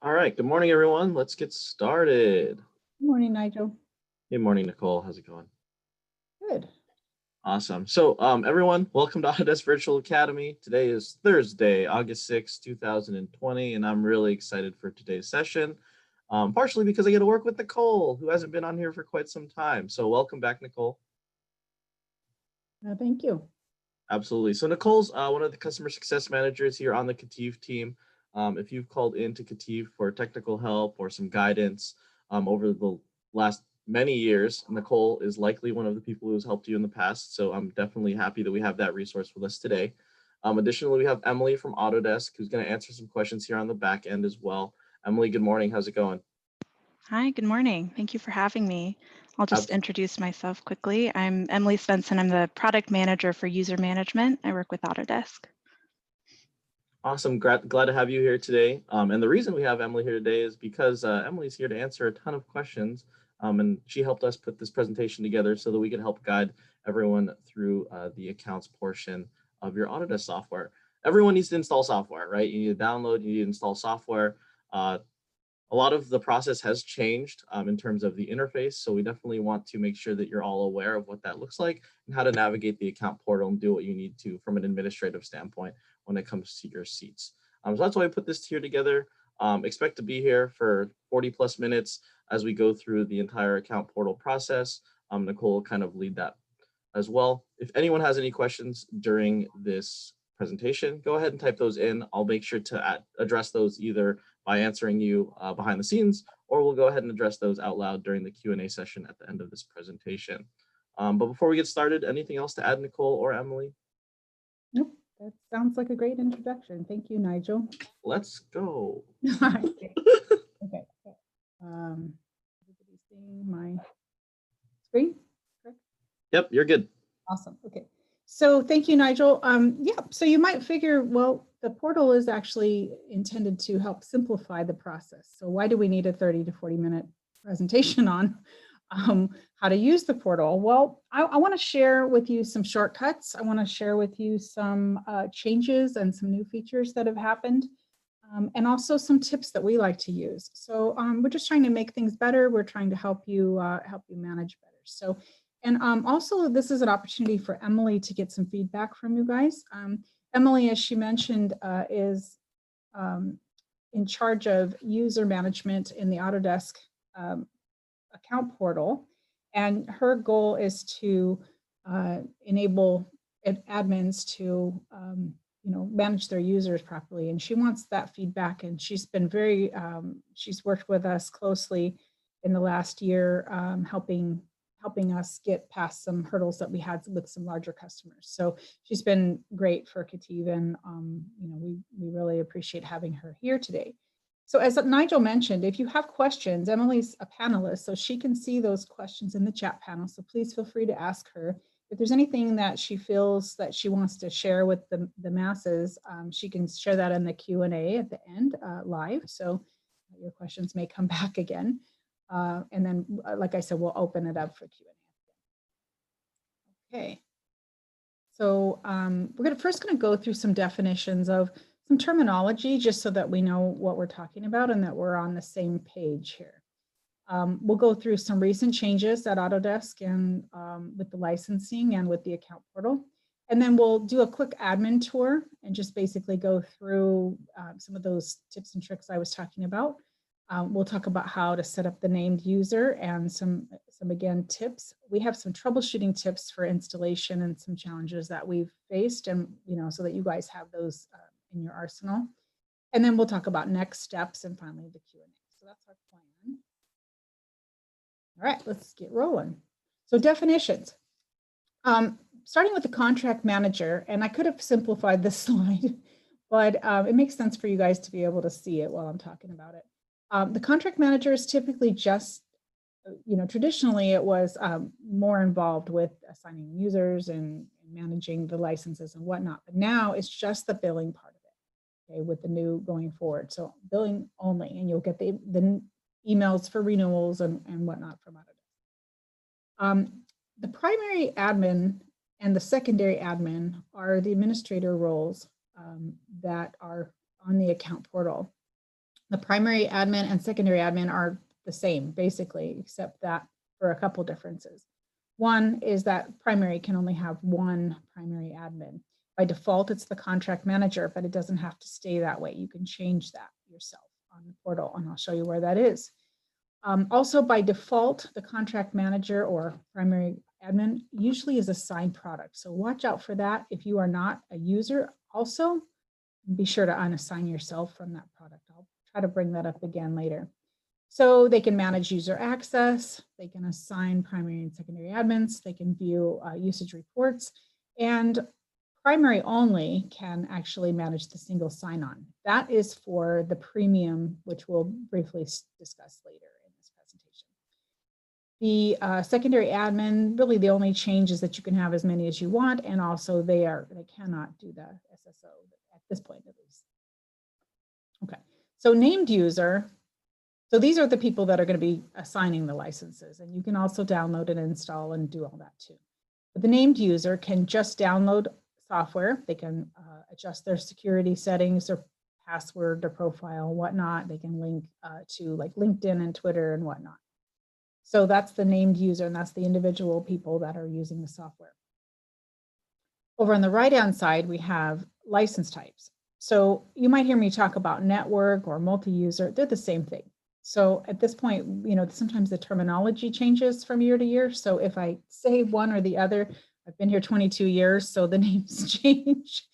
All right, good morning, everyone. Let's get started. Good morning, Nigel. Good morning, Nicole. How's it going? Good. Awesome. So, everyone, welcome to Autodesk Virtual Academy. Today is Thursday, August 6th, 2020, and I'm really excited for today's session, partially because I get to work with Nicole, who hasn't been on here for quite some time. So welcome back, Nicole. Thank you. Absolutely. So Nicole's one of the customer success managers here on the Cative team. If you've called into Cative for technical help or some guidance over the last many years, Nicole is likely one of the people who's helped you in the past. So I'm definitely happy that we have that resource with us today. Additionally, we have Emily from Autodesk who's going to answer some questions here on the back end as well. Emily, good morning. How's it going? Hi, good morning. Thank you for having me. I'll just introduce myself quickly. I'm Emily Svensson. I'm the product manager for user management. I work with Autodesk. Awesome. Glad to have you here today. And the reason we have Emily here today is because Emily's here to answer a ton of questions. And she helped us put this presentation together so that we could help guide everyone through the accounts portion of your Autodesk software. Everyone needs to install software, right? You need to download, you need to install software. A lot of the process has changed in terms of the interface. So we definitely want to make sure that you're all aware of what that looks like and how to navigate the account portal and do what you need to from an administrative standpoint when it comes to your seats. So that's why I put this here together. Expect to be here for 40 plus minutes as we go through the entire account portal process. Nicole will kind of lead that as well. If anyone has any questions during this presentation, go ahead and type those in. I'll make sure to address those either by answering you behind the scenes, or we'll go ahead and address those out loud during the Q&A session at the end of this presentation. But before we get started, anything else to add, Nicole or Emily? Nope, that sounds like a great introduction. Thank you, Nigel. Let's go. Okay. Everybody seeing my screen? Correct? Yep, you're good. Awesome. Okay. So thank you, Nigel. Yeah, so you might figure, well, the portal is actually intended to help simplify the process. So why do we need a 30 to 40 minute presentation on how to use the portal? Well, I want to share with you some shortcuts. I want to share with you some changes and some new features that have happened, and also some tips that we like to use. So we're just trying to make things better. We're trying to help you manage better. So. And also, this is an opportunity for Emily to get some feedback from you guys. Emily, as she mentioned, is in charge of user management in the Autodesk Account Portal. And her goal is to enable admins to manage their users properly. And she wants that feedback. And she's been she's worked with us closely in the last year, helping us get past some hurdles that we had with some larger customers. So she's been great for Cative, and we really appreciate having her here today. So as Nigel mentioned, if you have questions, Emily's a panelist, so she can see those questions in the chat panel. So please feel free to ask her. If there's anything that she feels that she wants to share with the masses, she can share that in the Q&A at the end live. So your questions may come back again. And then, like I said, we'll open it up for Q&A. Okay. So we're first going to go through some definitions of some terminology, just so that we know what we're talking about and that we're on the same page here. We'll go through some recent changes at Autodesk and with the licensing and with the account portal. And then we'll do a quick admin tour and just basically go through some of those tips and tricks I was talking about. We'll talk about how to set up the named user and some again tips. We have some troubleshooting tips for installation and some challenges that we've faced, and so that you guys have those in your arsenal. And then we'll talk about next steps and finally the Q&A. So that's our plan. All right, let's get rolling. So definitions. Starting with the contract manager, and I could have simplified this slide, but it makes sense for you guys to be able to see it while I'm talking about it. The contract manager is typically just, traditionally it was more involved with assigning users and managing the licenses and whatnot, but now it's just the billing part of it, okay, with the new going forward. So billing only, and you'll get the emails for renewals and whatnot from Autodesk. The primary admin and the secondary admin are the administrator roles that are on the account portal. The primary admin and secondary admin are the same, basically, except that for a couple differences. One is that primary can only have one primary admin. By default, it's the contract manager, but it doesn't have to stay that way. You can change that yourself on the portal, and I'll show you where that is. Also, by default, the contract manager or primary admin usually is a signed product. So watch out for that. If you are not a user, also be sure to unassign yourself from that product. I'll try to bring that up again later. So they can manage user access, they can assign primary and secondary admins, they can view usage reports, and primary only can actually manage the single sign-on. That is for the premium, which we'll briefly discuss later in this presentation. The secondary admin, really the only change is that you can have as many as you want, and also they cannot do the SSO at this point at least. Okay, so named user. So these are the people that are going to be assigning the licenses, and you can also download and install and do all that too. But the named user can just download software. They can adjust their security settings, their password, their profile, whatnot. They can link to like LinkedIn and Twitter and whatnot. So that's the named user, and that's the individual people that are using the software. Over on the right-hand side, we have license types. So you might hear me talk about network or multi-user. They're the same thing. So at this point, you know, sometimes the terminology changes from year to year. So if I say one or the other, I've been here 22 years, so the names change.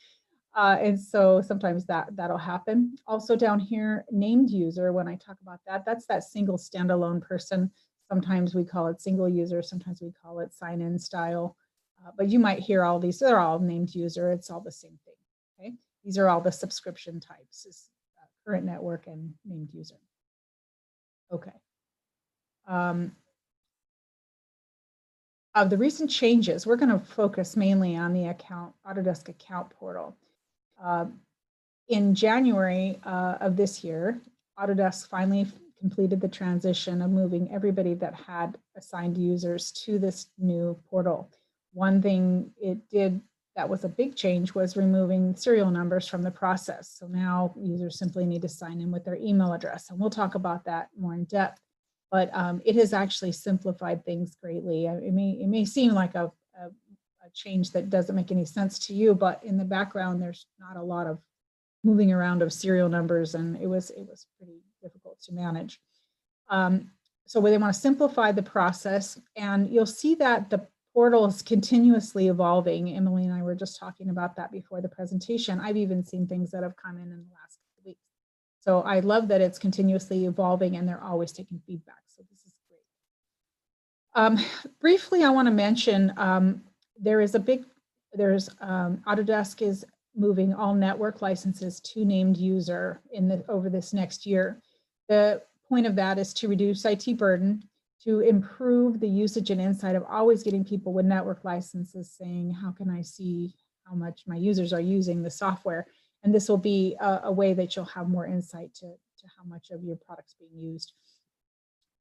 And so sometimes that'll happen. Also down here, named user, when I talk about that, that's that single standalone person. Sometimes we call it single user, sometimes we call it sign-in style. But you might hear all these, they're all named user, it's all the same thing, okay? These are all the subscription types, is current network and named user. Okay. Of the recent changes, we're going to focus mainly on the Autodesk Account Portal. In January of this year, Autodesk finally completed the transition of moving everybody that had assigned users to this new portal. One thing it did that was a big change was removing serial numbers from the process. So now users simply need to sign in with their email address, and we'll talk about that more in depth. But it has actually simplified things greatly. It may seem like a change that doesn't make any sense to you, but in the background, there's not a lot of moving around of serial numbers, and it was pretty difficult to manage. So they want to simplify the process, and you'll see that the portal is continuously evolving. Emily and I were just talking about that before the presentation. I've even seen things that have come in the last couple weeks. So I love that it's continuously evolving and they're always taking feedback. So this is great. Briefly, I want to mention Autodesk is moving all network licenses to named user over this next year. The point of that is to reduce IT burden, to improve the usage and insight of always getting people with network licenses saying, how can I see how much my users are using the software? And this will be a way that you'll have more insight to how much of your product's being used.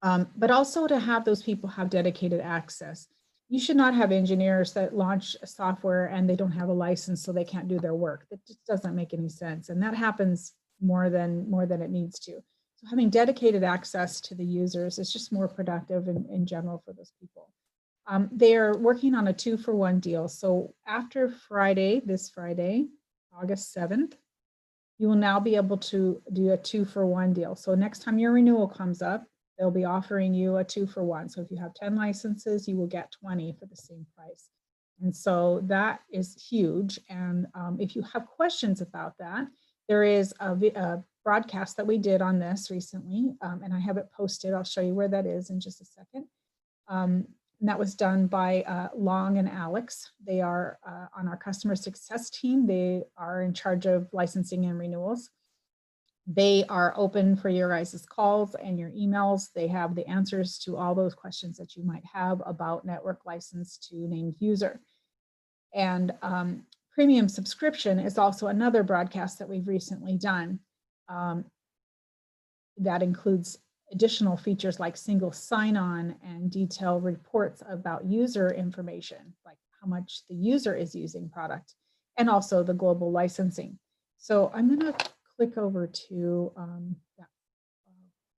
But also to have those people have dedicated access. You should not have engineers that launch a software and they don't have a license so they can't do their work. That just doesn't make any sense. And that happens more than it needs to. So having dedicated access to the users is just more productive in general for those people. They are working on a 2-for-1 deal. So after this Friday, August 7th, you will now be able to do a 2-for-1 deal. So next time your renewal comes up, they'll be offering you a 2-for-1. So if you have 10 licenses, you will get 20 for the same price. And so that is huge. And if you have questions about that, there is a broadcast that we did on this recently, and I have it posted. I'll show you where that is in just a second. And that was done by Long and Alex. They are on our customer success team. They are in charge of licensing and renewals. They are open for your guys' calls and your emails. They have the answers to all those questions that you might have about network license to named user. And premium subscription is also another broadcast that we've recently done. That includes additional features like single sign-on and detailed reports about user information, like how much the user is using product, and also the global licensing. So I'm going to click over to that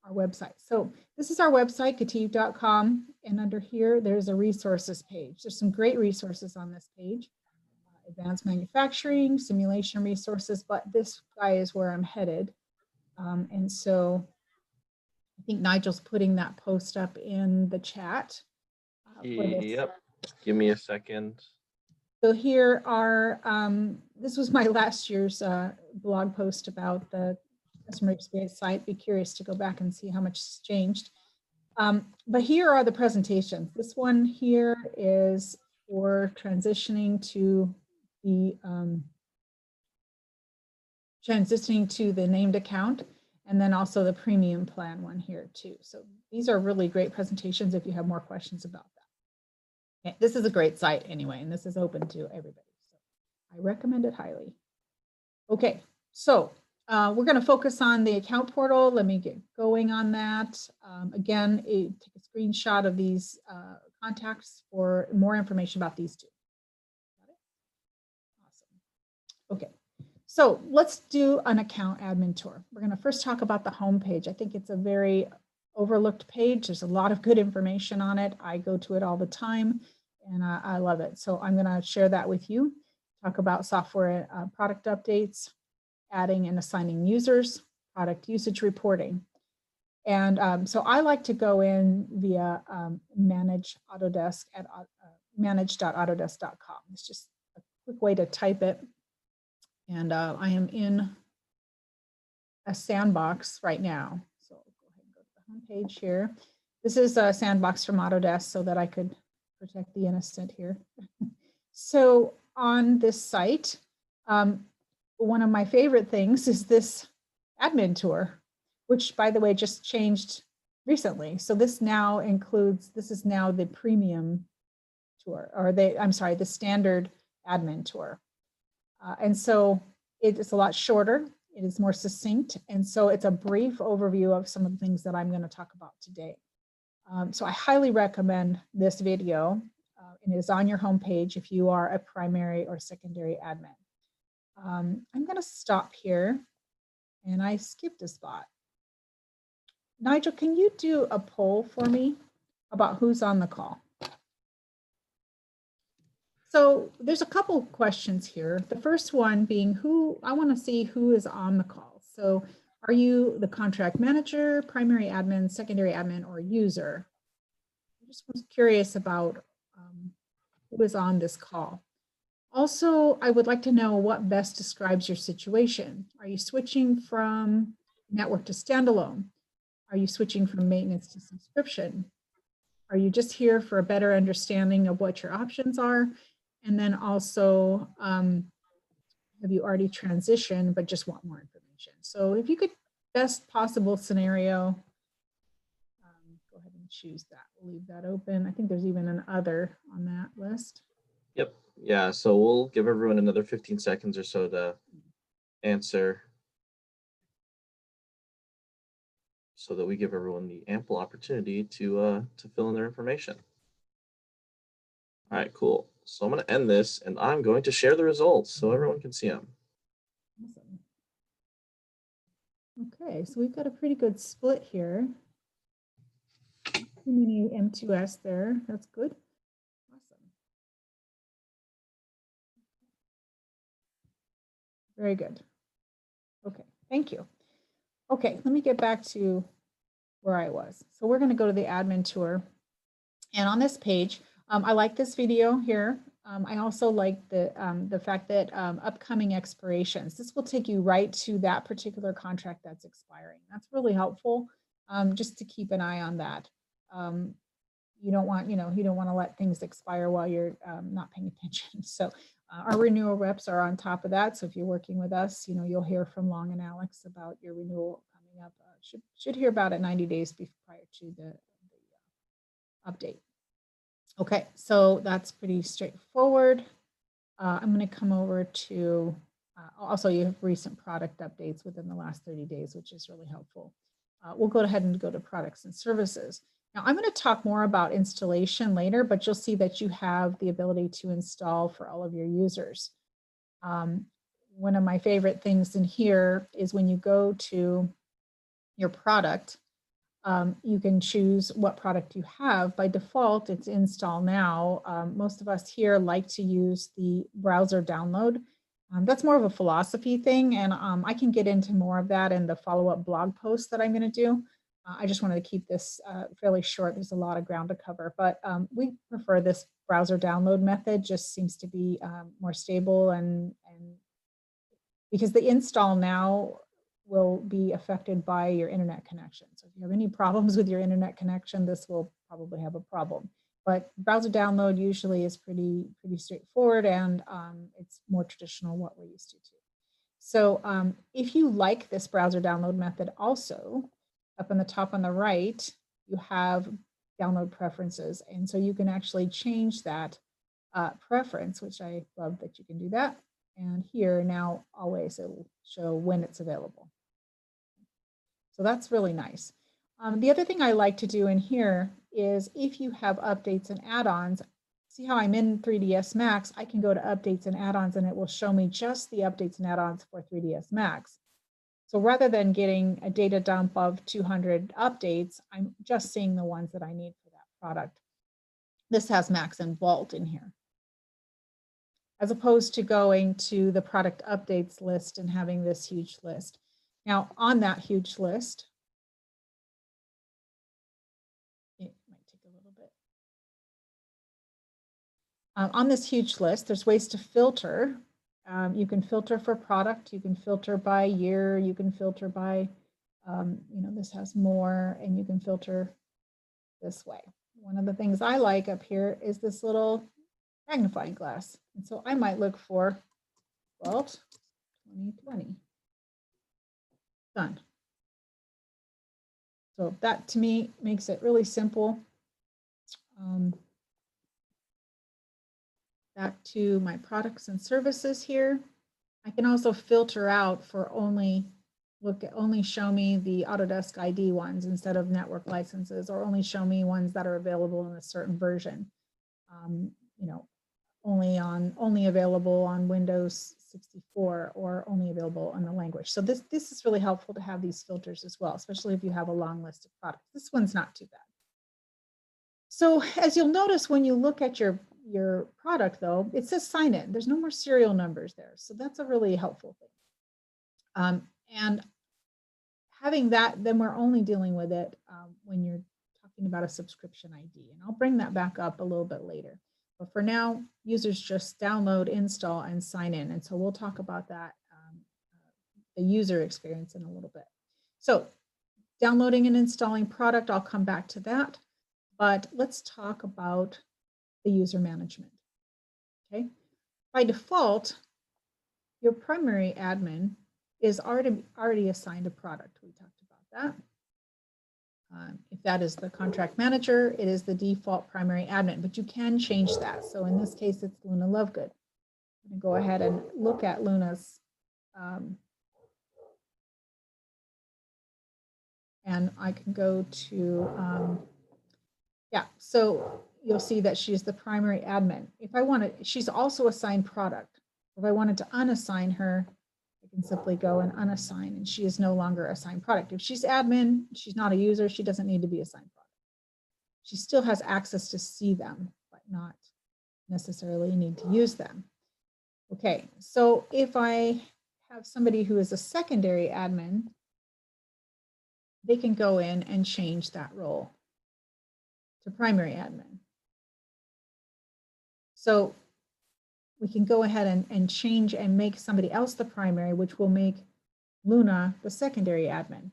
our website. So this is our website, kativ.com, and under here, there's a resources page. There's some great resources on this page. Advanced manufacturing, simulation resources, but this guy is where I'm headed. And so I think Nigel's putting that post up in the chat. For this. Yep. Give me a second. So here are, this was my last year's blog post about the customer experience site. Be curious to go back and see how much has changed. But here are the presentations. This one here is for transitioning to the named account, and then also the premium plan one here too. So these are really great presentations if you have more questions about that. Okay, this is a great site anyway, and this is open to everybody. So I recommend it highly. Okay, so we're going to focus on the account portal. Let me get going on that. Again, take a screenshot of these contacts for more information about these two. Got it? Awesome. Okay, so let's do an account admin tour. We're going to first talk about the home page. I think it's a very overlooked page. There's a lot of good information on it. I go to it all the time, and I love it. So I'm going to share that with you. Talk about software product updates, adding and assigning users, product usage reporting. And so I like to go in via manage Autodesk at manage.autodesk.com. It's just a quick way to type it. And I am in a sandbox right now. So go ahead and go to the home page here. This is a sandbox from Autodesk so that I could protect the innocent here. So on this site, one of my favorite things is this admin tour, which by the way, just changed recently. So this now includes, this is now the premium tour, or the standard admin tour. And so it is a lot shorter. It is more succinct. And so it's a brief overview of some of the things that I'm going to talk about today. So I highly recommend this video. And it is on your homepage if you are a primary or secondary admin. I'm going to stop here, and I skipped a spot. Nigel, can you do a poll for me about who's on the call? So there's a couple questions here. The first one being I want to see who is on the call. So are you the contract manager, primary admin, secondary admin, or user? I just was curious about who is on this call. Also, I would like to know what best describes your situation. Are you switching from network to standalone? Are you switching from maintenance to subscription? Are you just here for a better understanding of what your options are? And then also, have you already transitioned but just want more information? So if you could, best possible scenario, go ahead and choose that. We'll leave that open. I think there's even an other on that list. Yep. Yeah. So we'll give everyone another 15 seconds or so to answer, so that we give everyone the ample opportunity to fill in their information. All right, cool. So I'm going to end this, and I'm going to share the results so everyone can see them. Awesome. Okay, so we've got a pretty good split here. Too many M2S there. That's good. Awesome. Very good. Okay, thank you. Okay, let me get back to where I was. So we're going to go to the admin tour. And on this page, I like this video here. I also like the fact that upcoming expirations, this will take you right to that particular contract that's expiring. That's really helpful, just to keep an eye on that. You don't want to let things expire while you're not paying attention. So our renewal reps are on top of that. So if you're working with us, you'll hear from Long and Alex about your renewal coming up. Should hear about it 90 days prior to the update. Okay, so that's pretty straightforward. I'm going to come over to, also you have recent product updates within the last 30 days, which is really helpful. We'll go ahead and go to products and services. Now I'm going to talk more about installation later, but you'll see that you have the ability to install for all of your users. One of my favorite things in here is when you go to your product, You can choose what product you have. By default, it's install now. Most of us here like to use the browser download. That's more of a philosophy thing, and I can get into more of that in the follow-up blog post that I'm going to do. I just wanted to keep this fairly short. There's a lot of ground to cover, but we prefer this browser download method. Just seems to be more stable, and because the install now will be affected by your internet connection. So if you have any problems with your internet connection, this will probably have a problem. But browser download usually is pretty straightforward, and it's more traditional what we're used to too. So if you like this browser download method also, up in the top on the right, you have download preferences. And so you can actually change that preference, which I love that you can do that. And here now always it'll show when it's available. So that's really nice. The other thing I like to do in here is if you have updates and add-ons, see how I'm in 3ds Max, I can go to updates and add-ons and it will show me just the updates and add-ons for 3ds Max. So rather than getting a data dump of 200 updates, I'm just seeing the ones that I need for that product. This has Max and Vault in here, as opposed to going to the product updates list and having this huge list. Now on that huge list, it might take a little bit. On this huge list, there's ways to filter. You can filter for product, you can filter by year, you can filter by, this has more, and you can filter this way. One of the things I like up here is this little magnifying glass. And so I might look for Vault 2020. Done. So that to me makes it really simple. Back to my products and services here. I can also filter out for only show me the Autodesk ID ones instead of network licenses, or only show me ones that are available in a certain version. Only available on Windows 64, or only available in the language. So this is really helpful to have these filters as well, especially if you have a long list of products. This one's not too bad. So as you'll notice when you look at your product though, it says sign in. There's no more serial numbers there. So that's a really helpful thing. And having that, then we're only dealing with it when you're talking about a subscription ID. And I'll bring that back up a little bit later. But for now, users just download, install, and sign in. And so we'll talk about that, the user experience in a little bit. So downloading and installing product, I'll come back to that. But let's talk about the user management. Okay. By default, your primary admin is already assigned a product. We talked about that. If that is the contract manager, it is the default primary admin, but you can change that. So in this case, it's Luna Lovegood. I'm going to go ahead and look at Luna's, and I can go to, so you'll see that she's the primary admin. If I want to, she's also assigned product. If I wanted to unassign her, I can simply go and unassign, and she is no longer assigned product. If she's admin, she's not a user, she doesn't need to be assigned product. She still has access to see them, but not necessarily need to use them. Okay, so if I have somebody who is a secondary admin, they can go in and change that role to primary admin. So we can go ahead and change and make somebody else the primary, which will make Luna the secondary admin.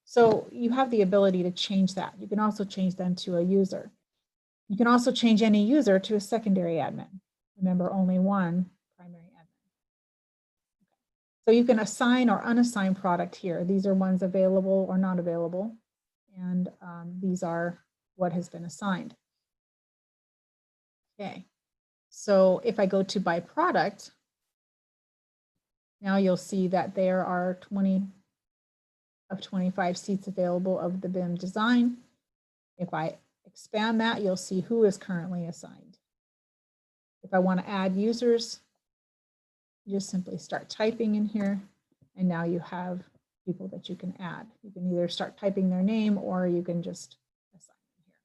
So you have the ability to change that. You can also change them to a user. You can also change any user to a secondary admin. Remember, only one primary admin. So you can assign or unassign product here. These are ones available or not available. And these are what has been assigned. Okay. So if I go to by product, now you'll see that there are 20 of 25 seats available of the BIM design. If I expand that, you'll see who is currently assigned. If I want to add users, you just simply start typing in here, and now you have people that you can add. You can either start typing their name or you can just assign them here.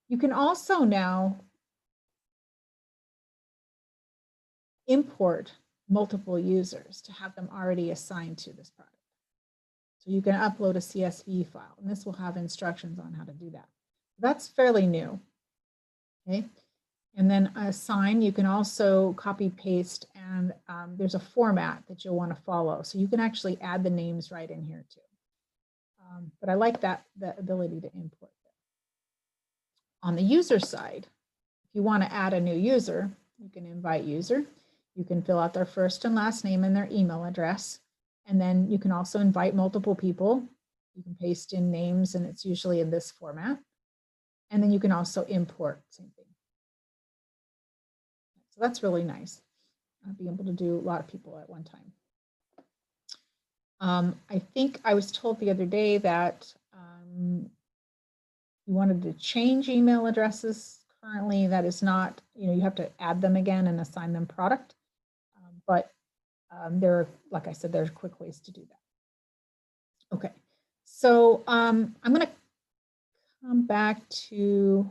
You can also now import multiple users to have them already assigned to this product. So you can upload a CSV file, and this will have instructions on how to do that. That's fairly new. Okay. And then assign, you can also copy paste, and there's a format that you'll want to follow. So you can actually add the names right in here too. But I like that, the ability to import them. On the user side, if you want to add a new user, you can invite user. You can fill out their first and last name and their email address. And then you can also invite multiple people. You can paste in names, and it's usually in this format. And then you can also import, same thing. So that's really nice. I'll be able to do a lot of people at one time. I think I was told the other day that you wanted to change email addresses. Currently, that is not, you have to add them again and assign them product. But there are, like I said, there's quick ways to do that. Okay, so I'm going to come back to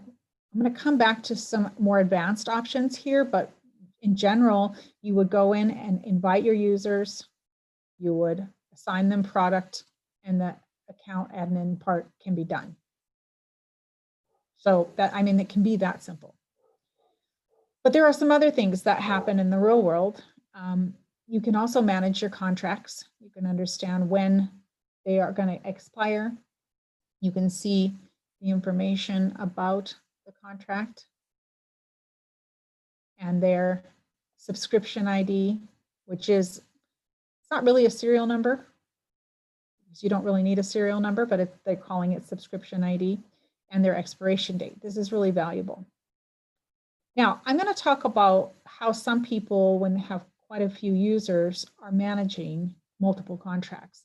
some more advanced options here, but in general, you would go in and invite your users, you would assign them product, and the account admin part can be done. So that, it can be that simple. But there are some other things that happen in the real world. You can also manage your contracts. You can understand when they are going to expire. You can see the information about the contract and their subscription ID, which is, it's not really a serial number, because you don't really need a serial number, but they're calling it subscription ID, and their expiration date. This is really valuable. Now, I'm going to talk about how some people, when they have quite a few users, are managing multiple contracts.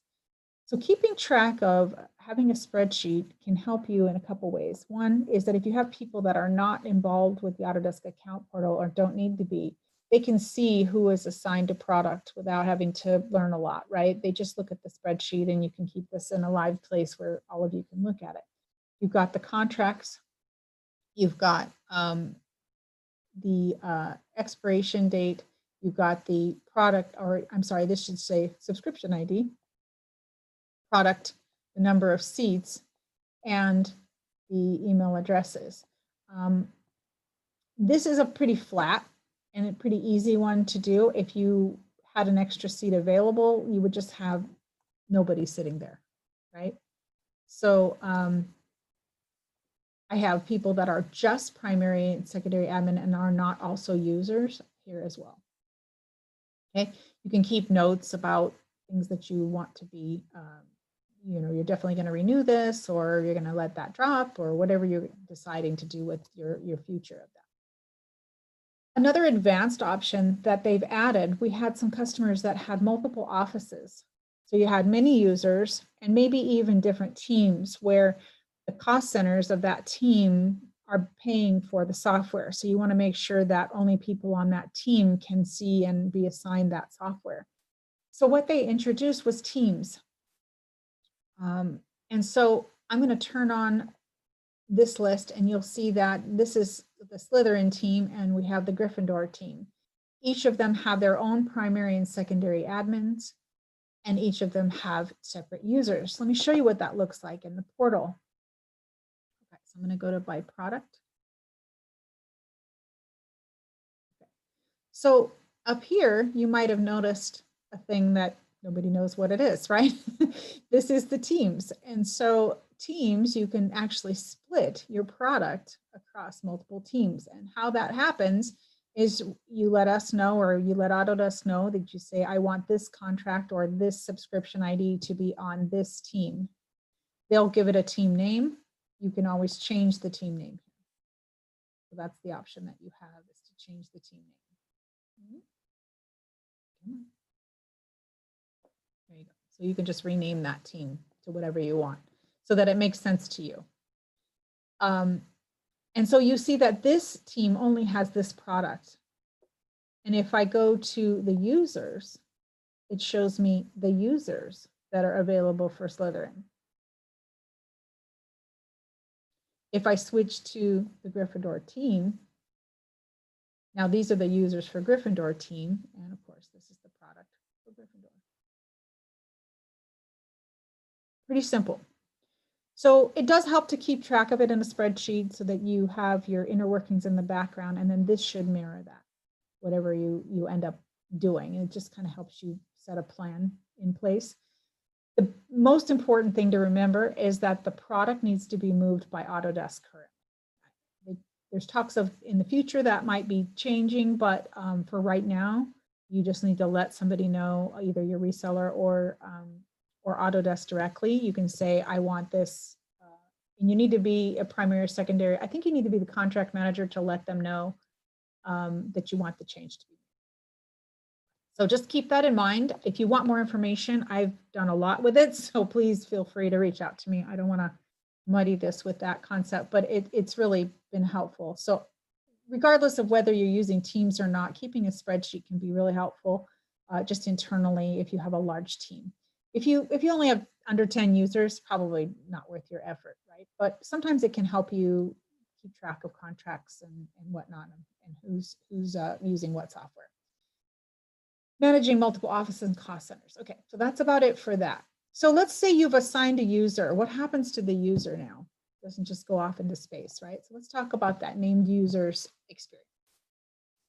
So keeping track of having a spreadsheet can help you in a couple ways. One is that if you have people that are not involved with the Autodesk Account Portal or don't need to be, they can see who is assigned a product without having to learn a lot, right? They just look at the spreadsheet, and you can keep this in a live place where all of you can look at it. You've got the contracts, you've got the expiration date, you've got the product, or I'm sorry, this should say subscription ID, product, the number of seats, and the email addresses. This is a pretty flat and a pretty easy one to do. If you had an extra seat available, you would just have nobody sitting there, right? So I have people that are just primary and secondary admin and are not also users here as well. Okay, you can keep notes about things that you want to be, you're definitely going to renew this, or you're going to let that drop, or whatever you're deciding to do with your future of that. Another advanced option that they've added, we had some customers that had multiple offices. So you had many users and maybe even different teams where the cost centers of that team are paying for the software. So you want to make sure that only people on that team can see and be assigned that software. So what they introduced was teams. And so I'm going to turn on this list, and you'll see that this is the Slytherin team, and we have the Gryffindor team. Each of them have their own primary and secondary admins, and each of them have separate users. Let me show you what that looks like in the portal. Okay, so I'm going to go to by product. Okay. So up here, you might have noticed a thing that nobody knows what it is, right? This is the teams. And so teams, you can actually split your product across multiple teams. And how that happens is you let us know, or you let Autodesk know that you say, I want this contract or this subscription ID to be on this team. They'll give it a team name. You can always change the team name. So that's the option that you have, is to change the team name. There you go. So you can just rename that team to whatever you want so that it makes sense to you. And so you see that this team only has this product. And if I go to the users, it shows me the users that are available for Slytherin. If I switch to the Gryffindor team, now these are the users for Gryffindor team, and of course this is the product for Gryffindor. Pretty simple. So it does help to keep track of it in a spreadsheet so that you have your inner workings in the background, and then this should mirror that, whatever you end up doing. And it just kind of helps you set a plan in place. The most important thing to remember is that the product needs to be moved by Autodesk currently. There's talks of in the future that might be changing, but for right now, you just need to let somebody know, either your reseller or Autodesk directly. You can say, I want this, and you need to be a primary or secondary. I think you need to be the contract manager to let them know that you want the change to be. So just keep that in mind. If you want more information, I've done a lot with it, so please feel free to reach out to me. I don't want to muddy this with that concept, but it's really been helpful. So regardless of whether you're using Teams or not, keeping a spreadsheet can be really helpful just internally if you have a large team. If you only have under 10 users, probably not worth your effort, right? But sometimes it can help you keep track of contracts and whatnot, and who's using what software. Managing multiple offices and cost centers. Okay, so that's about it for that. So let's say you've assigned a user. What happens to the user now? It doesn't just go off into space, right? So let's talk about that named user's experience.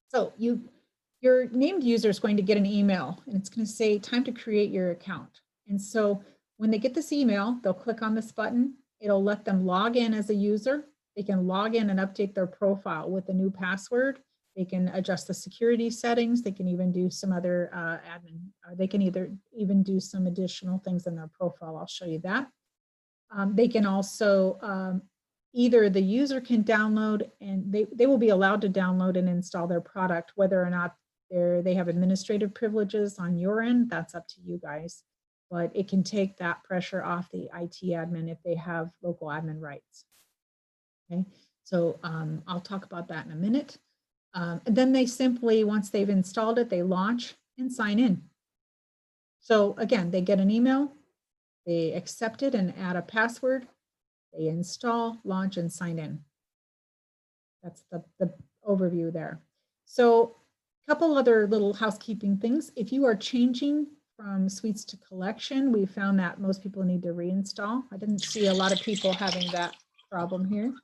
So your named user is going to get an email, and it's going to say time to create your account. And so when they get this email, they'll click on this button. It'll let them log in as a user. They can log in and update their profile with a new password. They can adjust the security settings. They can even do some other admin. They can even do some additional things in their profile. I'll show you that. They can also, either the user can download, and they will be allowed to download and install their product, whether or not they have administrative privileges on your end. That's up to you guys. But it can take that pressure off the IT admin if they have local admin rights. Okay, so I'll talk about that in a minute. And then they simply, once they've installed it, they launch and sign in. So again, they get an email, they accept it and add a password, they install, launch, and sign in. That's the overview there. So a couple other little housekeeping things. If you are changing from suites to collection, we found that most people need to reinstall. I didn't see a lot of people having that problem here.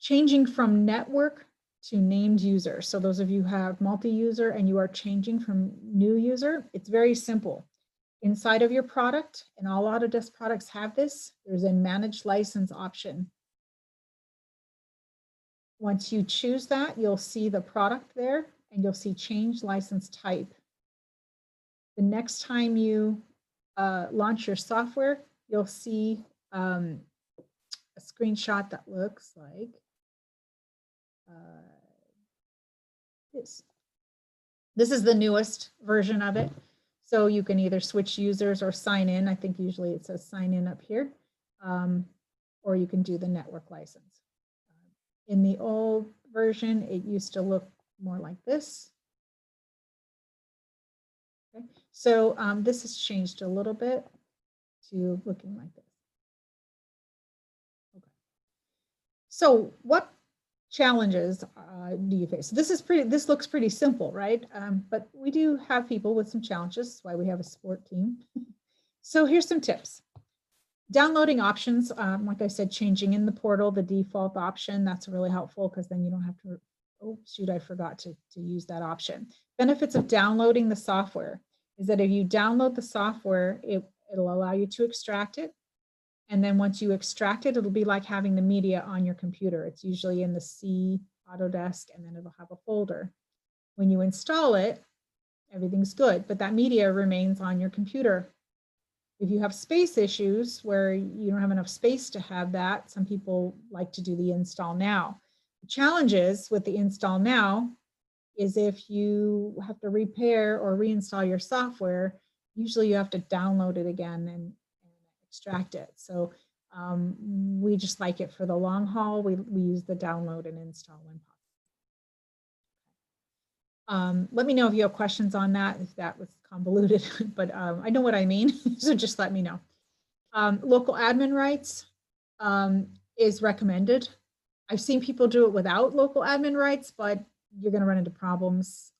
Changing from network to named user. So those of you who have multi-user and you are changing from new user, it's very simple. Inside of your product, and all Autodesk products have this, there's a manage license option. Once you choose that, you'll see the product there, and you'll see change license type. The next time you launch your software, you'll see a screenshot that looks like this. This is the newest version of it. So you can either switch users or sign in. I think usually it says sign in up here, or you can do the network license. In the old version, it used to look more like this. Okay. So this has changed a little bit to looking like this. Okay. So what challenges do you face? So this looks pretty simple, right? But we do have people with some challenges. That's why we have a support team. So here's some tips. Downloading options, like I said, changing in the portal, the default option, that's really helpful because then you don't have to, oh shoot, I forgot to use that option. Benefits of downloading the software is that if you download the software, it'll allow you to extract it. And then once you extract it, it'll be like having the media on your computer. It's usually in the C Autodesk, and then it'll have a folder. When you install it, everything's good, but that media remains on your computer. If you have space issues where you don't have enough space to have that, some people like to do the install now. The challenges with the install now is if you have to repair or reinstall your software, usually you have to download it again and extract it. So we just like it for the long haul. We use the download and install when possible. Let me know if you have questions on that, if that was convoluted, but I know what I mean, so just let me know. Local admin rights is recommended. I've seen people do it without local admin rights, but you're going to run into problems.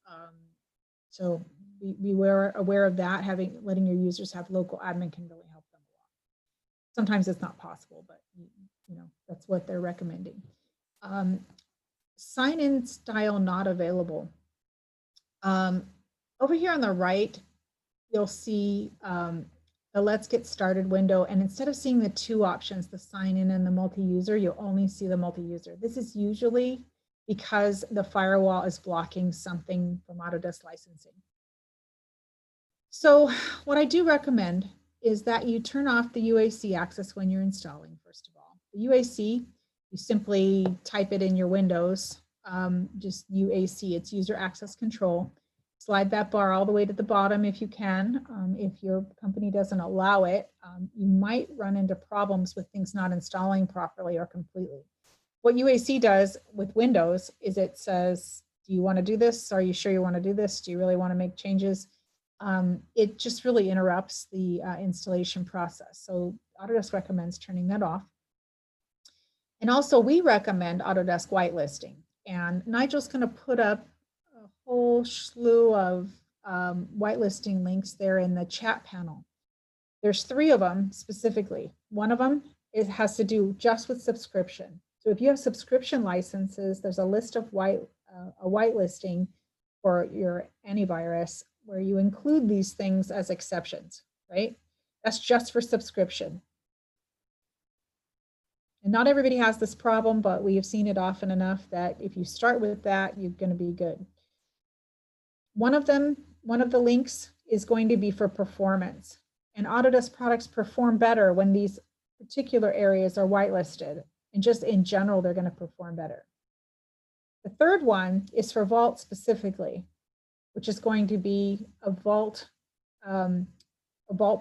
So be aware of that. Letting your users have local admin can really help them a lot. Sometimes it's not possible, but you know that's what they're recommending. Sign-in style not available. Over here on the right, you'll see the Let's Get Started window. And instead of seeing the two options, the sign in and the multi-user, you'll only see the multi-user. This is usually because the firewall is blocking something from Autodesk licensing. So what I do recommend is that you turn off the UAC access when you're installing, first of all. The UAC, you simply type it in your Windows, just UAC, it's user access control. Slide that bar all the way to the bottom if you can. If your company doesn't allow it, you might run into problems with things not installing properly or completely. What UAC does with Windows is it says, do you want to do this? Are you sure you want to do this? Do you really want to make changes? It just really interrupts the installation process. So Autodesk recommends turning that off. And also we recommend Autodesk whitelisting. And Nigel's going to put up a whole slew of whitelisting links there in the chat panel. There's 3 of them specifically. One of them has to do just with subscription. So if you have subscription licenses, there's a list of whitelisting for your antivirus where you include these things as exceptions, right? That's just for subscription. And not everybody has this problem, but we have seen it often enough that if you start with that, you're going to be good. One of the links is going to be for performance. And Autodesk products perform better when these particular areas are whitelisted. And just in general, they're going to perform better. The third one is for Vault specifically, which is going to be a Vault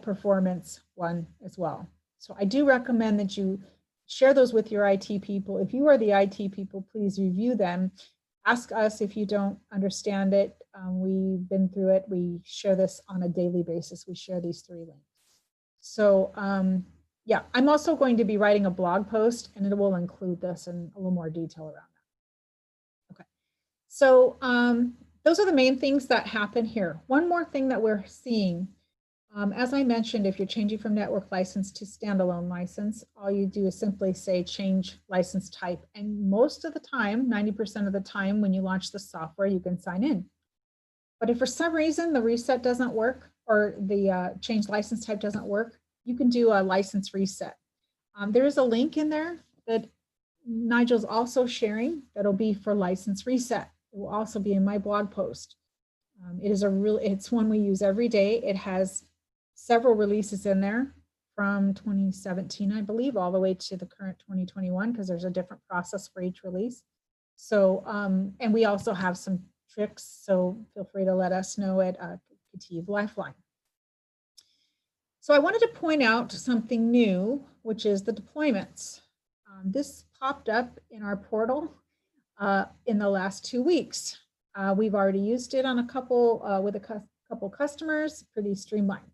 performance one as well. So I do recommend that you share those with your IT people. If you are the IT people, please review them. Ask us if you don't understand it. We've been through it. We share this on a daily basis. We share these 3 links. So yeah, I'm also going to be writing a blog post and it will include this in a little more detail around that. Okay, so those are the main things that happen here. One more thing that we're seeing, as I mentioned, if you're changing from network license to standalone license, all you do is simply say change license type. And most of the time, 90% of the time when you launch the software, you can sign in. But if for some reason the reset doesn't work or the change license type doesn't work, you can do a license reset. There is a link in there that Nigel's also sharing that'll be for license reset. It will also be in my blog post. It's one we use every day. It has several releases in there from 2017, I believe, all the way to the current 2021, because there's a different process for each release. So, and we also have some tricks, so feel free to let us know at Cative Lifeline. So I wanted to point out something new, which is the deployments. This popped up in our portal in the last 2 weeks. We've already used it on a couple with a couple customers, pretty streamlined.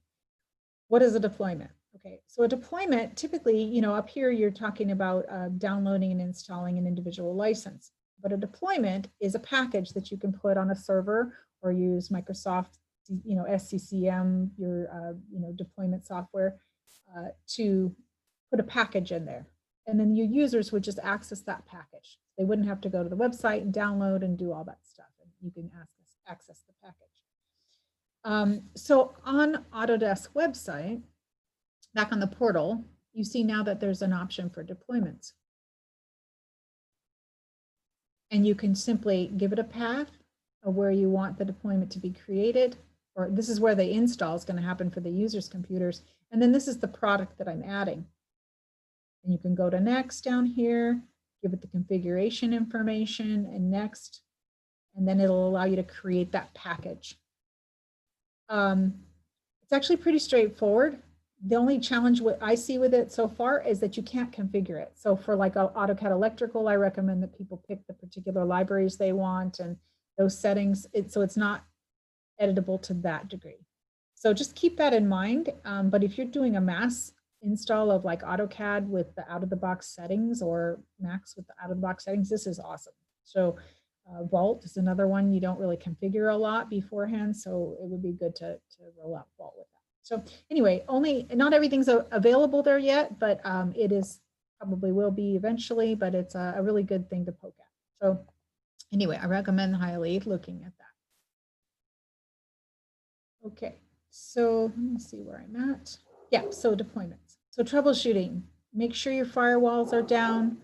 What is a deployment? Okay, so a deployment typically, you know, up here you're talking about downloading and installing an individual license. But a deployment is a package that you can put on a server or use Microsoft, you know, SCCM, your, you know, deployment software to put a package in there. And then your users would just access that package. They wouldn't have to go to the website and download and do all that stuff. And you can access the package. So on Autodesk website, back on the portal, you see now that there's an option for deployments. And you can simply give it a path of where you want the deployment to be created, or this is where the install is going to happen for the user's computers. And then this is the product that I'm adding. And you can go to next down here, give it the configuration information and next, and then it'll allow you to create that package. It's actually pretty straightforward. The only challenge what I see with it so far is that you can't configure it. So for like AutoCAD Electrical, I recommend that people pick the particular libraries they want and those settings, so it's not editable to that degree. So just keep that in mind. But if you're doing a mass install of like AutoCAD with the out-of-the-box settings or Max with the out-of-the-box settings, this is awesome. So Vault is another one you don't really configure a lot beforehand, so it would be good to roll out Vault with that. So anyway, not everything's available there yet, but it is probably will be eventually, but it's a really good thing to poke at. So anyway, I recommend highly looking at that. Okay, so let me see where I'm at. Yeah, so deployments. So troubleshooting, make sure your firewalls are down,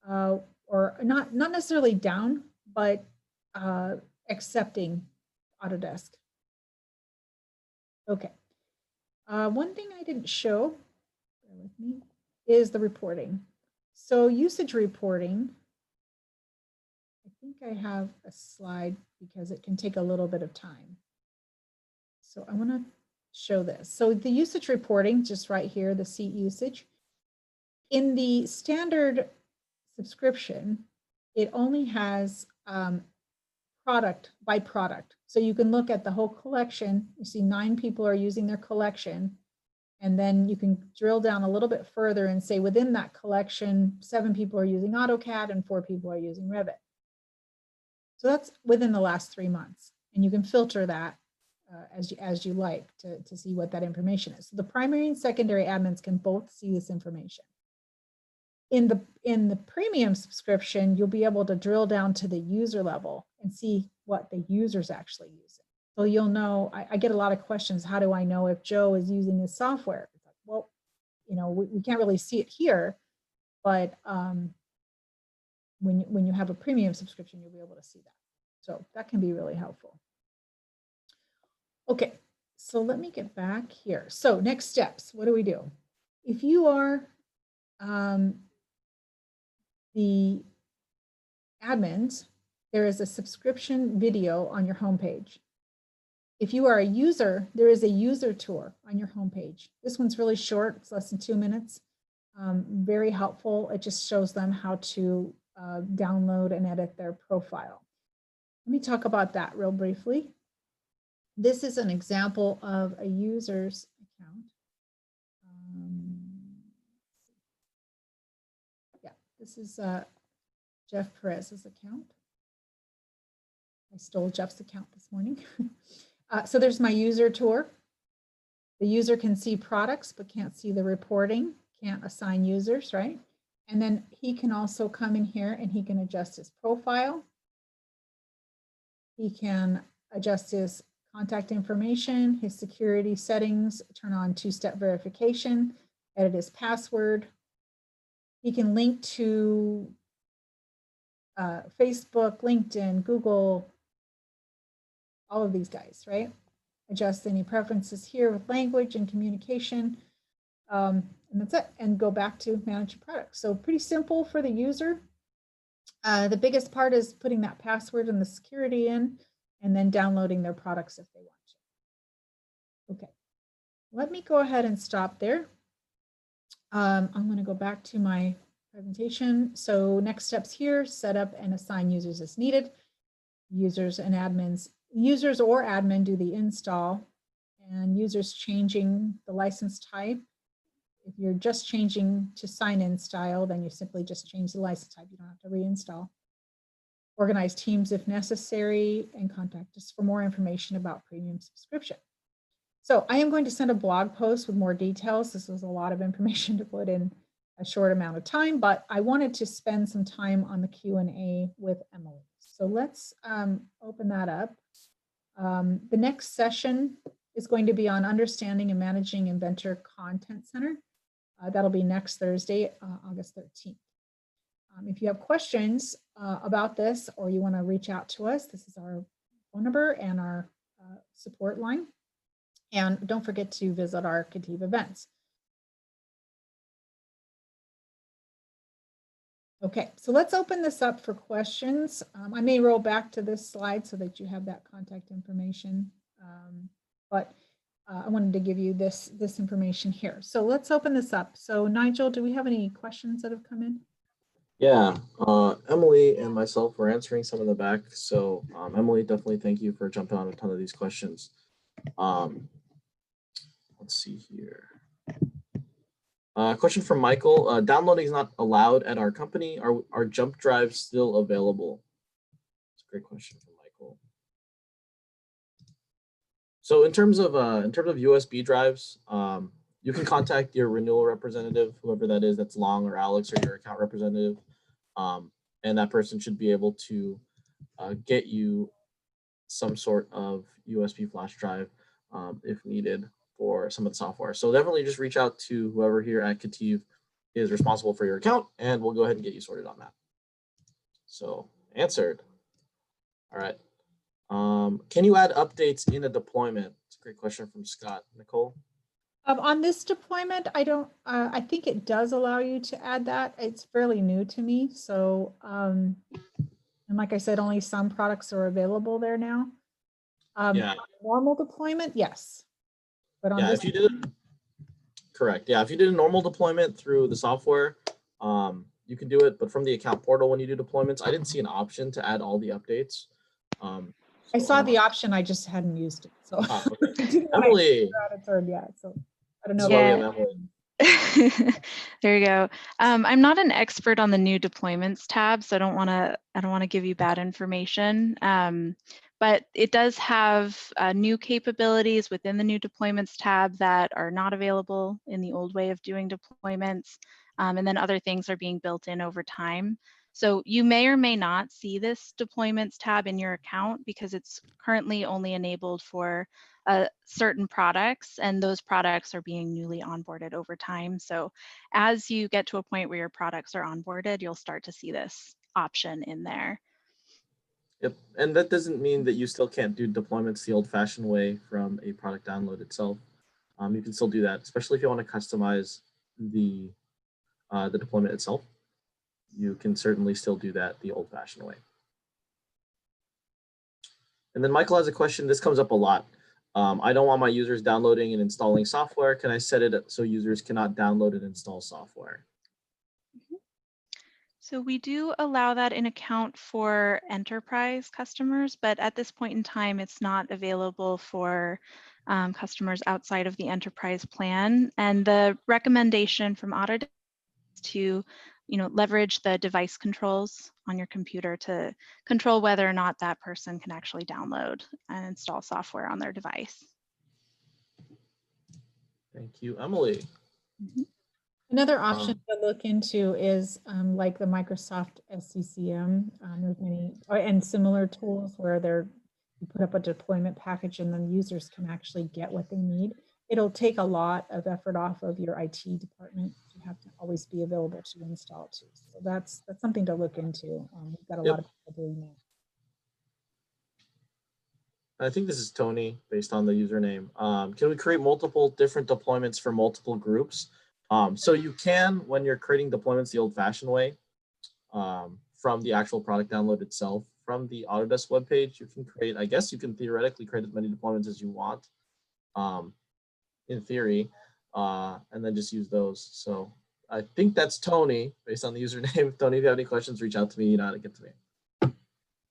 or not necessarily down, but accepting Autodesk. Okay. One thing I didn't show, bear with me, is the reporting. So usage reporting, I think I have a slide because it can take a little bit of time. So I want to show this. So the usage reporting, just right here, the seat usage. In the standard subscription, it only has product by product. So you can look at the whole collection. You see 9 people are using their collection. And then you can drill down a little bit further and say within that collection, 7 people are using AutoCAD and 4 people are using Revit. So that's within the last 3 months. And you can filter that as you like to see what that information is. So the primary and secondary admins can both see this information. In the premium subscription, you'll be able to drill down to the user level and see what the user's actually using. So you'll know, I get a lot of questions, how do I know if Joe is using this software? It's like, well, you know, we can't really see it here, but when you have a premium subscription, you'll be able to see that. So that can be really helpful. Okay, so let me get back here. So next steps, what do we do? If you are the admins, there is a subscription video on your homepage. If you are a user, there is a user tour on your homepage. This one's really short, it's less than 2 minutes. Very helpful. It just shows them how to download and edit their profile. Let me talk about that real briefly. This is an example of a user's account. Yeah, this is Jeff Perez's account. I stole Jeff's account this morning. So there's my user tour. The user can see products, but can't see the reporting, can't assign users, right? And then he can also come in here and he can adjust his profile. He can adjust his contact information, his security settings, turn on 2-step verification, edit his password. He can link to Facebook, LinkedIn, Google, all of these guys, right? Adjust any preferences here with language and communication. And that's it. And go back to manage your product. So pretty simple for the user. The biggest part is putting that password and the security in, and then downloading their products if they want to. Okay, let me go ahead and stop there. I'm going to go back to my presentation. So next steps here, set up and assign users as needed. Users and admins, users or admin do the install, and users changing the license type. If you're just changing to sign-in style, then you simply just change the license type. You don't have to reinstall. Organize teams if necessary, and contact us for more information about premium subscription. So I am going to send a blog post with more details. This is a lot of information to put in a short amount of time, but I wanted to spend some time on the Q&A with Emily. So let's open that up. The next session is going to be on understanding and managing Inventor Content Center. That'll be next Thursday, August 13th. If you have questions about this, or you want to reach out to us, this is our phone number and our support line. And don't forget to visit our Kativ events. Okay, so let's open this up for questions. I may roll back to this slide so that you have that contact information, but I wanted to give you this information here. So let's open this up. So Nigel, do we have any questions that have come in? Yeah, Emily and myself were answering some in the back. So Emily, definitely thank you for jumping on a ton of these questions. Um, let's see here. Question from Michael. Downloading is not allowed at our company. Are jump drives still available? It's a great question from Michael. So in terms of USB drives, you can contact your renewal representative, whoever that is, that's Long or Alex, or your account representative, and that person should be able to get you some sort of USB flash drive if needed for some of the software. So definitely just reach out to whoever here at Kativ is responsible for your account, and we'll go ahead and get you sorted on that. So answered. All right. Can you add updates in a deployment? It's a great question from Scott. Nicole? On this deployment, I think it does allow you to add that. It's fairly new to me. So, and like I said, only some products are available there now. Yeah. Normal deployment, yes. But on Yeah, this, if you did, correct. Yeah, if you did a normal deployment through the software, you can do it. But from the account portal, when you do deployments, I didn't see an option to add all the updates. I So saw the option, I just hadn't used it. So okay. I didn't want to Emily. figure out a turn yet. So I don't This know. is why we have Yeah. Emily. There you go. I'm not an expert on the new deployments tab, so I don't want to give you bad information. But it does have new capabilities within the new deployments tab that are not available in the old way of doing deployments. And then other things are being built in over time. So you may or may not see this deployments tab in your account because it's currently only enabled for certain products, and those products are being newly onboarded over time. So as you get to a point where your products are onboarded, you'll start to see this option in there. Yep, and that doesn't mean that you still can't do deployments the old-fashioned way from a product download itself. You can still do that, especially if you want to customize the deployment itself. You can certainly still do that the old-fashioned way. And then Michael has a question. This comes up a lot. I don't want my users downloading and installing software. Can I set it so users cannot download and install software? So we do allow that in account for enterprise customers, but at this point in time, it's not available for customers outside of the enterprise plan. And the recommendation from Autodesk is to leverage the device controls on your computer to control whether or not that person can actually download and install software on their device. Thank you, Emily. Mm-hmm. Another option to look into is like the Microsoft SCCM. There's many and similar tools where you put up a deployment package and then users can actually get what they need. It'll take a lot of effort off of your IT department. You have to always be available to install too. So that's something to look into. We've got a lot of people doing that. I think this is Tony based on the username. Can we create multiple different deployments for multiple groups? So you can, when you're creating deployments the old-fashioned way, from the actual product download itself, from the Autodesk webpage, you can create, I guess you can theoretically create as many deployments as you want, in theory, and then just use those. So I think that's Tony based on the username. Tony, if you have any questions, reach out to me. You know how to get to me.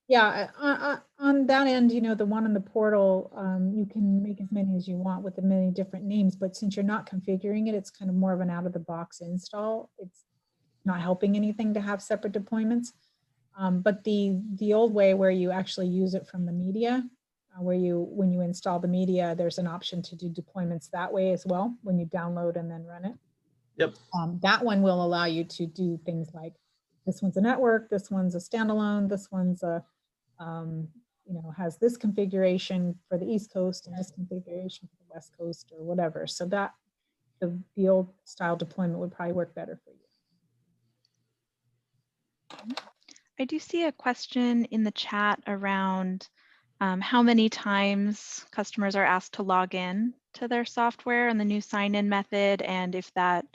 Yeah, on that end, the one in the portal, you can make as many as you want with the many different names, but since you're not configuring it, it's kind of more of an out-of-the-box install. It's not helping anything to have separate deployments. But the old way where you actually use it from the media, when you install the media, there's an option to do deployments that way as well when you download and then run it. Yep. That one will allow you to do things like this one's a network, this one's a standalone, this one's a has this configuration for the East Coast and this configuration for the West Coast or whatever. So that the old style deployment would probably work better for you. I do see a question in the chat around how many times customers are asked to log in to their software and the new sign-in method, and if that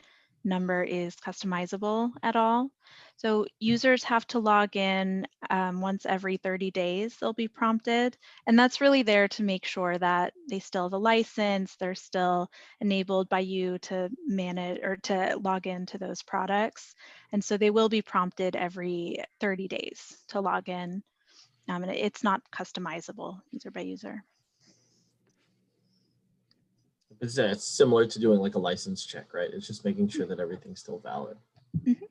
number is customizable at all. So users have to log in once every 30 days, they'll be prompted. And that's really there to make sure that they still have a license, they're still enabled by you to manage or to log into those products. And so they will be prompted every 30 days to log in. And it's not customizable user by user. It's similar to doing like a license check, right? It's just making sure that everything's still valid. Mm-hmm.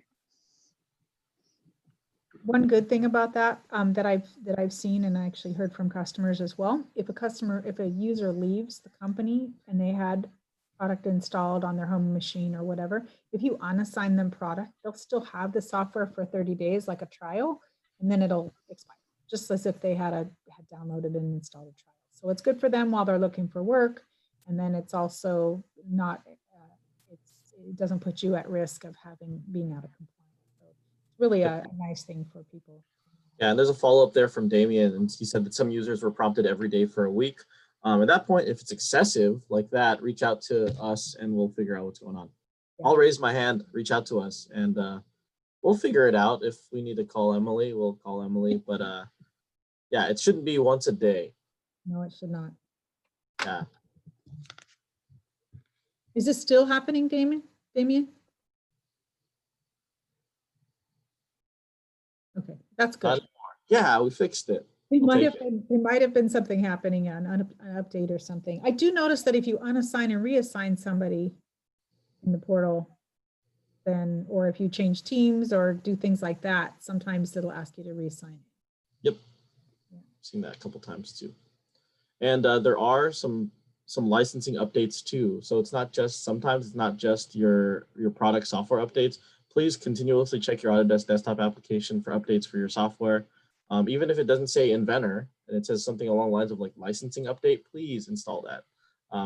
One good thing about that that I've seen and I actually heard from customers as well, if a user leaves the company and they had product installed on their home machine or whatever, if you unassign them product, they'll still have the software for 30 days like a trial, and then it'll expire, just as if they had downloaded and installed a trial. So it's good for them while they're looking for work, and then it's also not it doesn't put you at risk of being out of compliance. Really a nice thing for people. Yeah, and there's a follow-up there from Damien, and he said that some users were prompted every day for a week. At that point, if it's excessive like that, reach out to us and we'll figure out what's going on. Yeah. I'll raise my hand, reach out to us, and we'll figure it out. If we need to call Emily, we'll call Emily. But yeah, it shouldn't be once a day. No, it should not. Yeah. Is this still happening, Damien? Okay, that's good. Yeah, we fixed it. There might have been something happening on an update or something. I do notice that if you unassign and reassign somebody in the portal, then, or if you change teams or do things like that, sometimes it'll ask you to reassign. Yep, yeah. I've seen that a couple times too. And there are some licensing updates too. So it's not just, sometimes it's not just your product software updates. Please continuously check your Autodesk desktop application for updates for your software. Even if it doesn't say Inventor and it says something along the lines of like licensing update, please install that.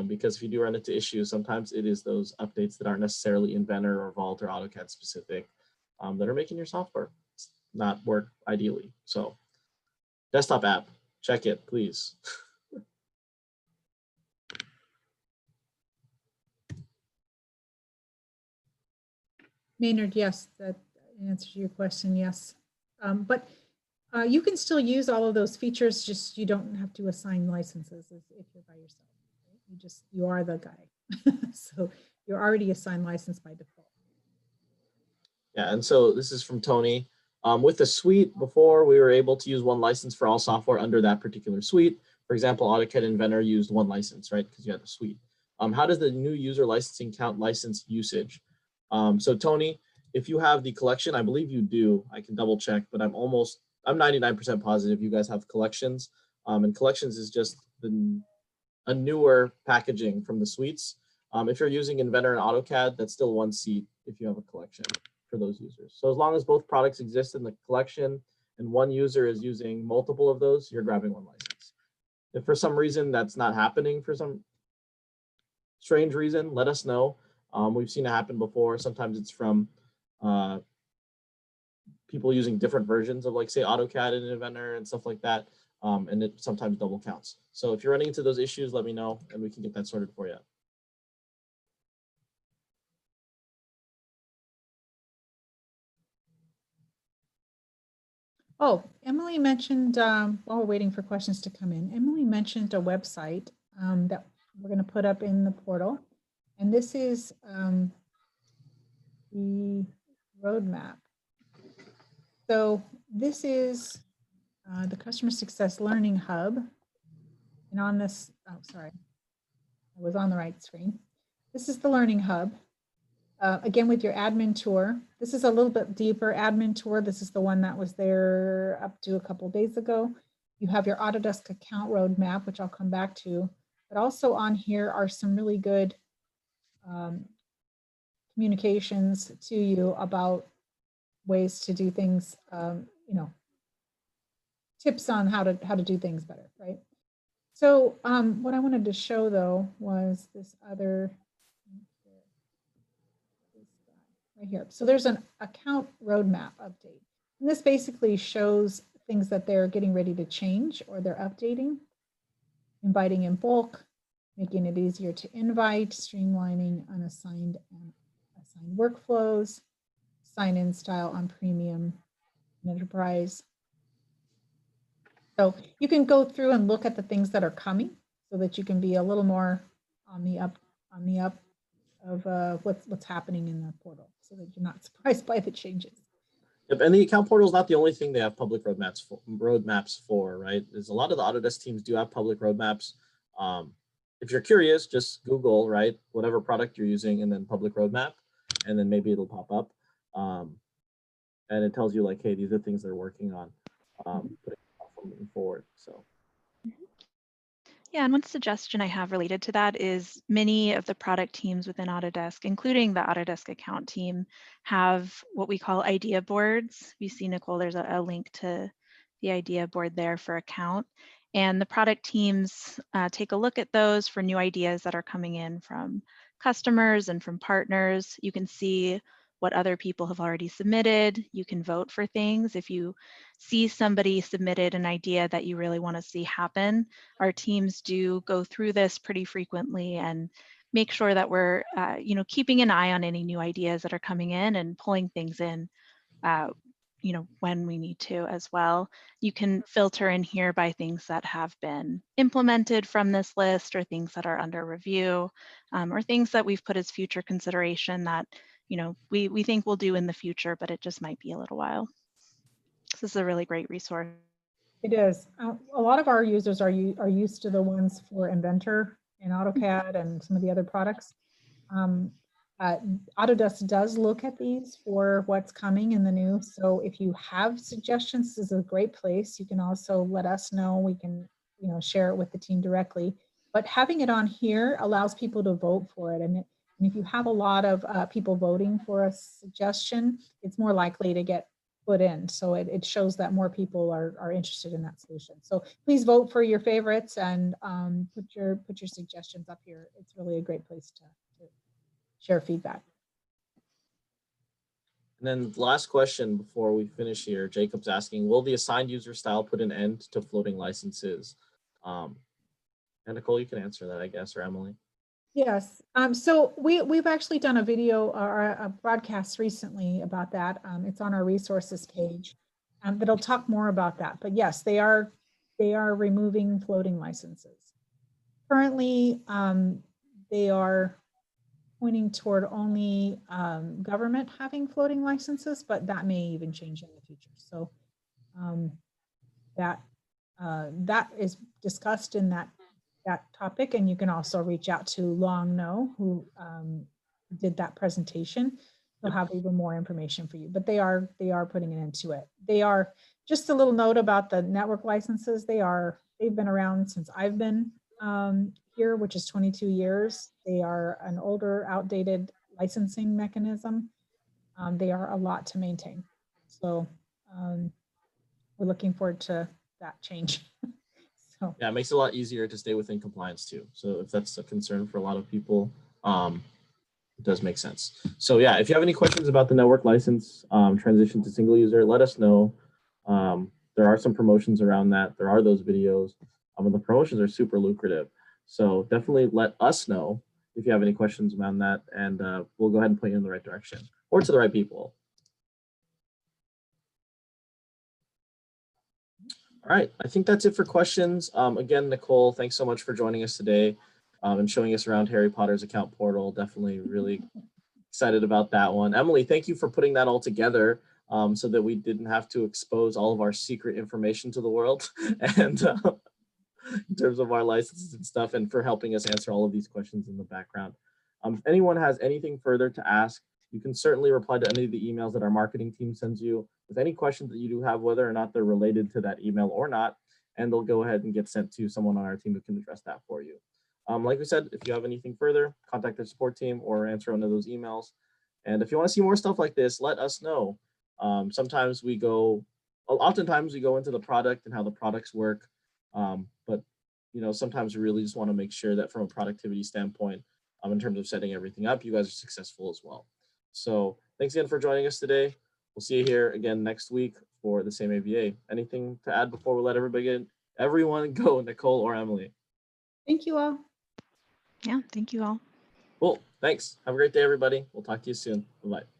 Because if you do run into issues, sometimes it is those updates that aren't necessarily Inventor or Vault or AutoCAD specific that are making your software not work ideally. So desktop app, check it, please. Maynard, yes, that answers your question, yes. But you can still use all of those features, just you don't have to assign licenses if you're by yourself. Right? You are the guy. So you're already assigned license by default. Yeah, and so this is from Tony. With the suite, before we were able to use one license for all software under that particular suite. For example, AutoCAD Inventor used one license, right? Because you had the suite. How does the new user licensing count license usage? So Tony, if you have the collection, I believe you do. I can double check, but I'm 99% positive you guys have collections. And collections is just a newer packaging from the suites. If you're using Inventor and AutoCAD, that's still one seat if you have a collection for those users. So as long as both products exist in the collection and one user is using multiple of those, you're grabbing one license. If for some reason that's not happening for some strange reason, let us know. We've seen it happen before. Sometimes it's from people using different versions of like say AutoCAD and Inventor and stuff like that. And it sometimes double counts. So if you're running into those issues, let me know and we can get that sorted for you. Oh, Emily mentioned, while we're waiting for questions to come in, Emily mentioned a website that we're going to put up in the portal. And this is the roadmap. So this is the Customer Success Learning Hub. And on this, oh, sorry, I was on the right screen. This is the Learning Hub. Again, with your admin tour, this is a little bit deeper admin tour. This is the one that was there up to a couple of days ago. You have your Autodesk account roadmap, which I'll come back to, but also on here are some really good communications to you about ways to do things, you know, tips on how to do things better, right? So what I wanted to show though was this other right here. So there's an account roadmap update. And this basically shows things that they're getting ready to change or they're updating, inviting in bulk, making it easier to invite, streamlining unassigned and assigned workflows, sign-in style on premium and enterprise. So you can go through and look at the things that are coming so that you can be a little more on the up of what's happening in the portal so that you're not surprised by the changes. Yep, and the account portal is not the only thing they have public roadmaps for, right? There's a lot of the Autodesk teams do have public roadmaps. If you're curious, just Google, right, whatever product you're using and then public roadmap, and then maybe it'll pop up. And it tells you like, hey, these are things they're working on, moving forward. So. Yeah, and one suggestion I have related to that is many of the product teams within Autodesk, including the Autodesk account team, have what we call idea boards. You see, Nicole, there's a link to the idea board there for account. And the product teams take a look at those for new ideas that are coming in from customers and from partners. You can see what other people have already submitted. You can vote for things. If you see somebody submitted an idea that you really want to see happen, our teams do go through this pretty frequently and make sure that we're keeping an eye on any new ideas that are coming in and pulling things in when we need to as well. You can filter in here by things that have been implemented from this list or things that are under review or things that we've put as future consideration that we think we'll do in the future, but it just might be a little while. This is a really great resource. It is. A lot of our users are used to the ones for Inventor and AutoCAD and some of the other products. Autodesk does look at these for what's coming in the new. So if you have suggestions, this is a great place. You can also let us know. We can share it with the team directly. But having it on here allows people to vote for it. And if you have a lot of people voting for a suggestion, it's more likely to get put in. So it shows that more people are interested in that solution. So please vote for your favorites and put your suggestions up here. It's really a great place to share feedback. And then the last question before we finish here, Jacob's asking, will the assigned user style put an end to floating licenses? And Nicole, you can answer that, I guess, or Emily. Yes. So we've actually done a video or a broadcast recently about that. It's on our resources page that'll talk more about that. But yes, they are removing floating licenses. Currently, they are pointing toward only government having floating licenses, but that may even change in the future. So that is discussed in that topic, and you can also reach out to Long No, who did that presentation. They'll have even more information for you, but they are putting it into it. They are, just a little note about the network licenses. They've been around since I've been here, which is 22 years. They are an older, outdated licensing mechanism. They are a lot to maintain. So we're looking forward to that change. So. Yeah, it makes it a lot easier to stay within compliance too. So if that's a concern for a lot of people, it does make sense. So yeah, if you have any questions about the network license transition to single user, let us know. There are some promotions around that. There are those videos. And the promotions are super lucrative. So definitely let us know if you have any questions around that, and we'll go ahead and point you in the right direction or to the right people. All right, I think that's it for questions. Again, Nicole, thanks so much for joining us today and showing us around Harry Potter's account portal. Definitely really excited about that one. Emily, thank you for putting that all together so that we didn't have to expose all of our secret information to the world and in terms of our licenses and stuff, and for helping us answer all of these questions in the background. If anyone has anything further to ask, you can certainly reply to any of the emails that our marketing team sends you with any questions that you do have, whether or not they're related to that email or not, and they'll go ahead and get sent to someone on our team who can address that for you. Like we said, if you have anything further, contact the support team or answer one of those emails. And if you want to see more stuff like this, let us know. Oftentimes we go into the product and how the products work, but sometimes we really just want to make sure that from a productivity standpoint, in terms of setting everything up, you guys are successful as well. So thanks again for joining us today. We'll see you here again next week for the same AVA. Anything to add before we let everyone go, Nicole or Emily? Thank you all. Yeah, thank you all. Cool. Thanks. Have a great day, everybody. We'll talk to you soon. Bye-bye.